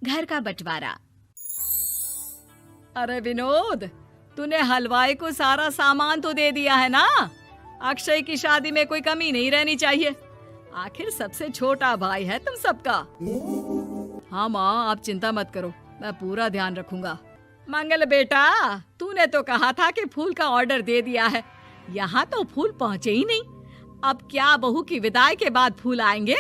घर का बंटवारा। अरे विनोद, तूने हलवाई को सारा सामान तो दे दिया है ना? अक्षय की शादी में कोई कमी नहीं रहनी चाहिए। आखिर सबसे छोटा भाई है तुम सबका। हाँ माँ, आप चिंता मत करो, मैं पूरा ध्यान रखूंगा। मंगल बेटा, तूने तो कहा था कि फूल का ऑर्डर दे दिया है, यहाँ तो फूल पहुँचे ही नहीं। अब क्या बहू की विदाई के बाद फूल आएंगे?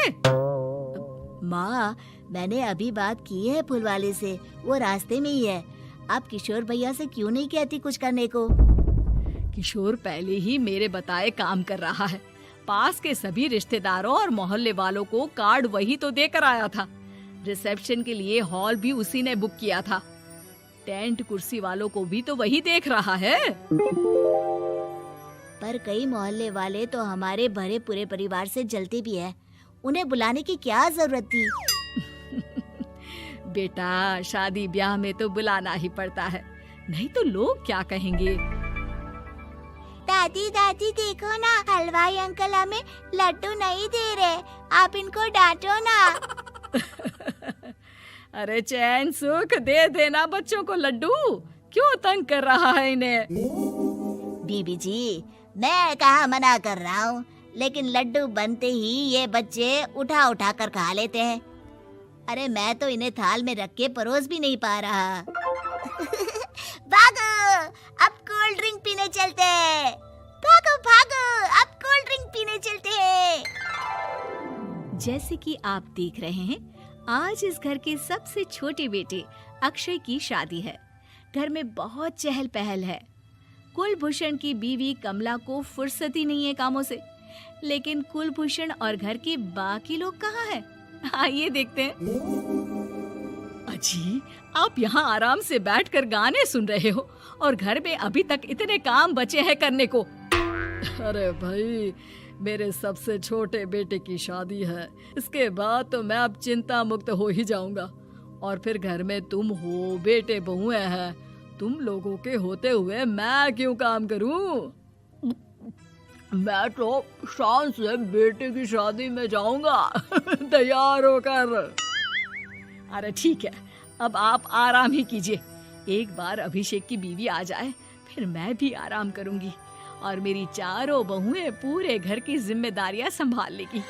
माँ, मैंने अभी बात की है फूल वाले से, वो रास्ते में ही है। आप किशोर भैया से क्यों नहीं कहती कुछ करने को? किशोर पहले ही मेरे बताए काम कर रहा है। पास के सभी रिश्तेदारों और मोहल्ले वालों को कार्ड वही तो देकर आया था। रिसेप्शन के लिए हॉल भी उसी ने बुक किया था। टेंट कुर्सी वालों को भी तो वही देख रहा है। पर कई मोहल्ले वाले तो हमारे भरे पूरे परिवार से जलते भी है, उन्हें बुलाने की क्या जरूरत थी? बेटा, शादी ब्याह में तो बुलाना ही पड़ता है, नहीं तो लोग क्या कहेंगे। दादी दादी देखो ना, हलवाई अंकल हमें लड्डू नहीं दे रहे, आप इनको डांटो ना। अरे चैन सुख दे देना बच्चों को लड्डू, क्यों तंग कर रहा है इन्हें? बीबी जी, मैं कहाँ मना कर रहा हूँ, लेकिन लड्डू बनते ही ये बच्चे उठा उठा कर खा लेते हैं। अरे मैं तो इन्हें थाल में रख के परोस भी नहीं पा रहा। भागो, अब कोल्ड ड्रिंक पीने चलते हैं। भागो भागो, अब कोल्ड ड्रिंक पीने चलते हैं। जैसे कि आप देख रहे हैं, आज इस घर के सबसे छोटे बेटे अक्षय की शादी है। घर में बहुत चहल पहल है। कुलभूषण की बीवी कमला को फुर्सत ही नहीं है कामों से, लेकिन कुलभूषण और घर के बाकी लोग कहाँ हैं? आइए देखते हैं। अजी, आप यहाँ आराम से बैठकर गाने सुन रहे हो और घर में अभी तक इतने काम बचे हैं करने को। अरे भाई, मेरे सबसे छोटे बेटे की शादी है, इसके बाद तो मैं अब चिंता मुक्त हो ही जाऊंगा। और फिर घर में तुम हो, बेटे बहुएं हैं, तुम लोगों के होते हुए मैं क्यों काम करूं? मैं तो शान से बेटे की शादी में जाऊंगा तैयार होकर। अरे ठीक है, अब आप आराम ही कीजिए। एक बार अभिषेक की बीवी आ जाए, फिर मैं भी आराम करूंगी और मेरी चारों बहुएं पूरे घर की जिम्मेदारियां संभाल लेगी।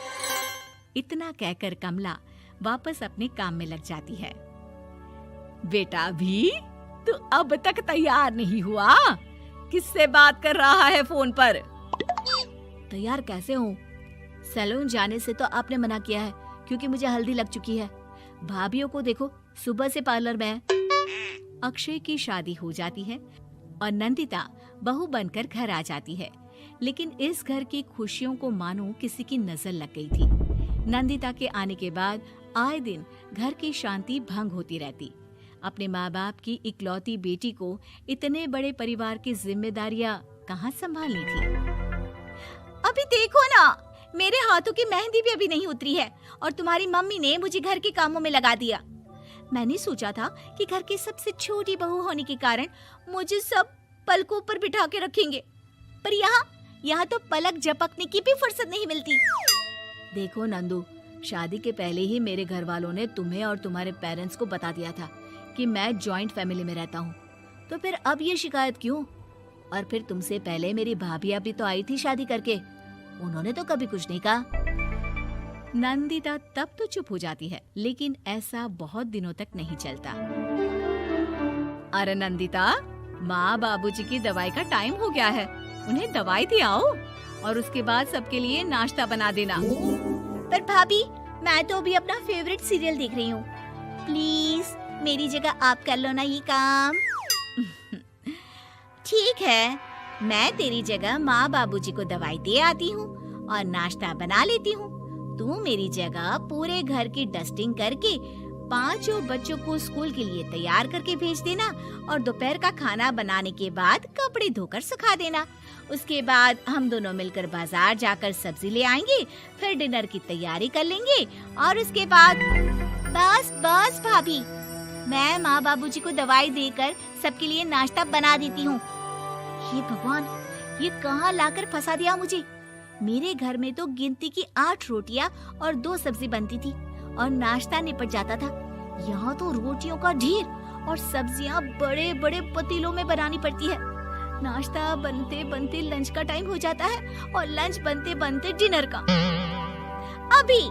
इतना कहकर कमला वापस अपने काम में लग जाती है। बेटा भी, तू अब तक तैयार नहीं हुआ? किससे बात कर रहा है फोन पर? तैयार कैसे हूँ? सैलून जाने से तो आपने मना किया है, क्योंकि मुझे हल्दी लग चुकी है। भाभीयों को देखो, सुबह से पार्लर में है। अक्षय की शादी हो जाती है और नंदिता बहू बनकर घर आ जाती है, लेकिन इस घर की खुशियों को मानो किसी की नजर लग गई थी। नंदिता के आने के बाद आए दिन घर की शांति भंग होती रहती। अपने माँ बाप की इकलौती बेटी को इतने बड़े परिवार की जिम्मेदारियां कहाँ संभालनी थी? अभी देखो ना, मेरे हाथों की मेहंदी भी अभी नहीं उतरी है और तुम्हारी मम्मी ने मुझे घर के कामों में लगा दिया। मैंने सोचा था कि घर की सबसे छोटी बहू होने के कारण मुझे सब पलकों पर बिठा के रखेंगे, पर यहाँ तो पलक झपकने की भी फुर्सत नहीं मिलती। देखो नंदू, शादी के पहले ही मेरे घर वालों ने तुम्हें और तुम्हारे पेरेंट्स को बता दिया था कि मैं जॉइंट फैमिली में रहता हूँ, तो फिर अब ये शिकायत क्यों? और फिर तुमसे पहले मेरी भाभियाँ भी तो आई थी शादी करके, उन्होंने तो कभी कुछ नहीं कहा। नंदिता तब तो चुप हो जाती है, लेकिन ऐसा बहुत दिनों तक नहीं चलता। अरे नंदिता, माँ बाबूजी की दवाई का टाइम हो गया है, उन्हें दवाई दे आओ और उसके बाद सबके लिए नाश्ता बना देना। पर भाभी, मैं तो अभी अपना फेवरेट सीरियल देख रही हूँ। प्लीज मेरी जगह आप कर लो ना ये काम। ठीक है, मैं तेरी जगह माँ बाबूजी को दवाई दे आती हूँ और नाश्ता बना लेती हूँ। तू मेरी जगह पूरे घर की डस्टिंग करके 5 बच्चों को स्कूल के लिए तैयार करके भेज देना और दोपहर का खाना बनाने के बाद कपड़े धोकर सुखा देना। उसके बाद हम दोनों मिलकर बाजार जाकर सब्जी ले आएंगे, फिर डिनर की तैयारी कर लेंगे और उसके बाद बस भाभी, मैं माँ बाबूजी को दवाई देकर सबके लिए नाश्ता बना देती हूँ। ये भगवान, ये कहाँ लाकर फंसा दिया मुझे। मेरे घर में तो गिनती की 8 रोटियां और 2 सब्जी बनती थी और नाश्ता निपट जाता था। यहाँ तो रोटियों का ढेर और सब्जियाँ बड़े बड़े पतीलों में बनानी पड़ती है। नाश्ता बनते बनते लंच का टाइम हो जाता है और लंच बनते बनते डिनर का। अभी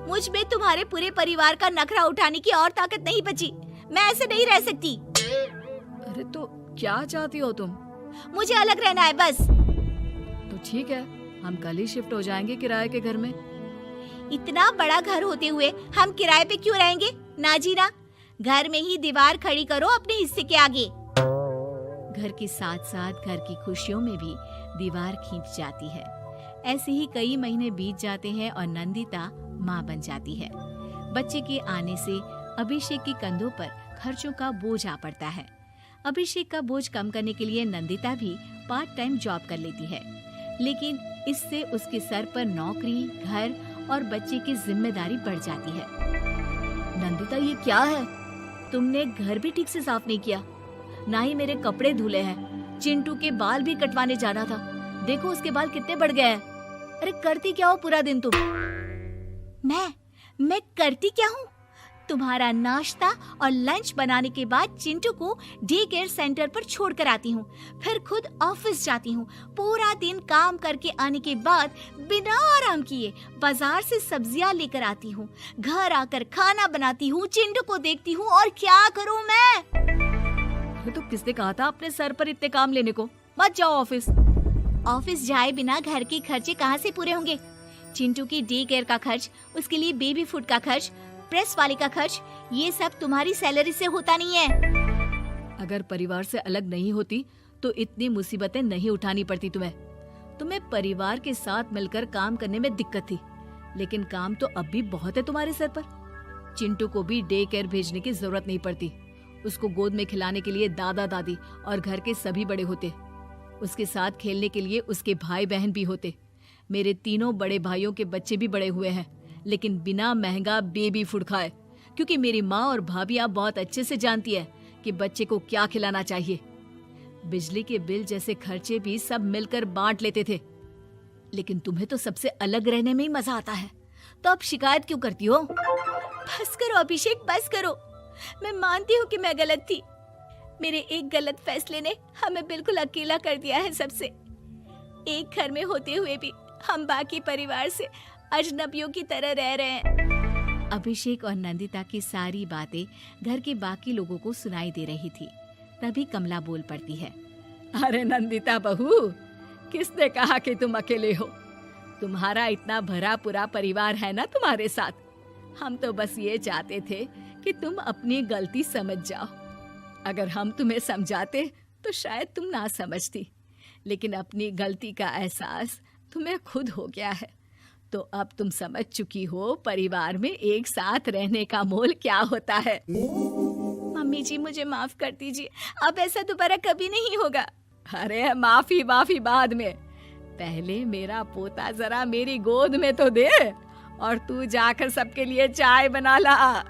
मुझ में तुम्हारे पूरे परिवार का नखरा उठाने की और ताकत नहीं बची। मैं ऐसे नहीं रह सकती। अरे तो क्या चाहती हो तुम? मुझे अलग रहना है बस। तो ठीक है, हम कल ही शिफ्ट हो जाएंगे किराए के घर में। इतना बड़ा घर होते हुए हम किराए पे क्यों रहेंगे? ना जी ना, घर में ही दीवार खड़ी करो अपने हिस्से के आगे। घर के साथ साथ घर की खुशियों में भी दीवार खींच जाती है। ऐसे ही कई महीने बीत जाते हैं और नंदिता माँ बन जाती है। बच्चे के आने से अभिषेक के कंधों पर खर्चों का बोझ आ पड़ता है। अभिषेक का बोझ कम करने के लिए नंदिता भी पार्ट टाइम जॉब कर लेती है, लेकिन इससे उसके सर पर नौकरी, घर और बच्चे की जिम्मेदारी बढ़ जाती है। नंदिता, ये क्या है? तुमने घर भी ठीक से साफ नहीं किया, ना ही मेरे कपड़े धुले हैं। चिंटू के बाल भी कटवाने जाना था, देखो उसके बाल कितने बढ़ गए हैं। अरे करती क्या हो पूरा दिन तुम? मैं करती क्या हूँ? तुम्हारा नाश्ता और लंच बनाने के बाद चिंटू को डे केयर सेंटर पर छोड़कर आती हूँ, फिर खुद ऑफिस जाती हूँ। पूरा दिन काम करके आने के बाद बिना आराम किए बाजार से सब्जियाँ लेकर आती हूँ, घर आकर खाना बनाती हूँ, चिंटू को देखती हूँ और क्या करूँ मैं? तो किसने कहा था अपने सर पर इतने काम लेने को? मत जाओ ऑफिस। ऑफिस जाए बिना घर के खर्चे कहाँ से पूरे होंगे? चिंटू की डे केयर का खर्च, उसके लिए बेबी फूड का खर्च, प्रेस वाले का खर्च, ये सब तुम्हारी सैलरी से होता नहीं है। अगर परिवार से अलग नहीं होती तो इतनी मुसीबतें नहीं उठानी पड़ती तुम्हें परिवार के साथ मिलकर काम करने में दिक्कत थी, लेकिन काम तो अब भी बहुत है तुम्हारे सर पर। चिंटू को भी डे केयर भेजने की जरूरत नहीं पड़ती। उसको गोद में खिलाने के लिए दादा दादी और घर के सभी बड़े होते। उसके साथ खेलने के लिए उसके भाई बहन भी होते। मेरे तीनों बड़े भाइयों के बच्चे भी बड़े हुए हैं, लेकिन बिना महंगा बेबी फूड खाए, क्योंकि मेरी माँ और भाभियाँ बहुत अच्छे से जानती है कि बच्चे को क्या खिलाना चाहिए। बिजली के बिल जैसे खर्चे भी सब मिलकर बांट लेते थे। लेकिन तुम्हें तो सबसे अलग रहने में ही मजा आता है, तो अब शिकायत क्यों करती हो? बस करो अभिषेक, बस करो। मैं मानती हूँ कि मैं गलत थी। मेरे एक गलत फैसले ने हमें बिल्कुल अकेला कर दिया है सबसे। एक घर में होते हुए भी हम बाकी परिवार से अजनबियों की तरह रह रहे हैं। अभिषेक और नंदिता की सारी बातें घर के बाकी लोगों को सुनाई दे रही थी। तभी कमला बोल पड़ती है। अरे नंदिता बहू, किसने कहा कि तुम अकेले हो? तुम्हारा इतना भरा पूरा परिवार है ना तुम्हारे साथ। हम तो बस ये चाहते थे कि तुम अपनी गलती समझ जाओ। अगर हम तुम्हें समझाते तो शायद तुम ना समझती, लेकिन अपनी गलती का एहसास तुम्हें खुद हो गया है, तो अब तुम समझ चुकी हो परिवार में एक साथ रहने का मोल क्या होता है। मम्मी जी, मुझे माफ कर दीजिए, अब ऐसा दोबारा कभी नहीं होगा। अरे माफी बाद में, पहले मेरा पोता जरा मेरी गोद में तो दे, और तू जाकर सबके लिए चाय बना ला।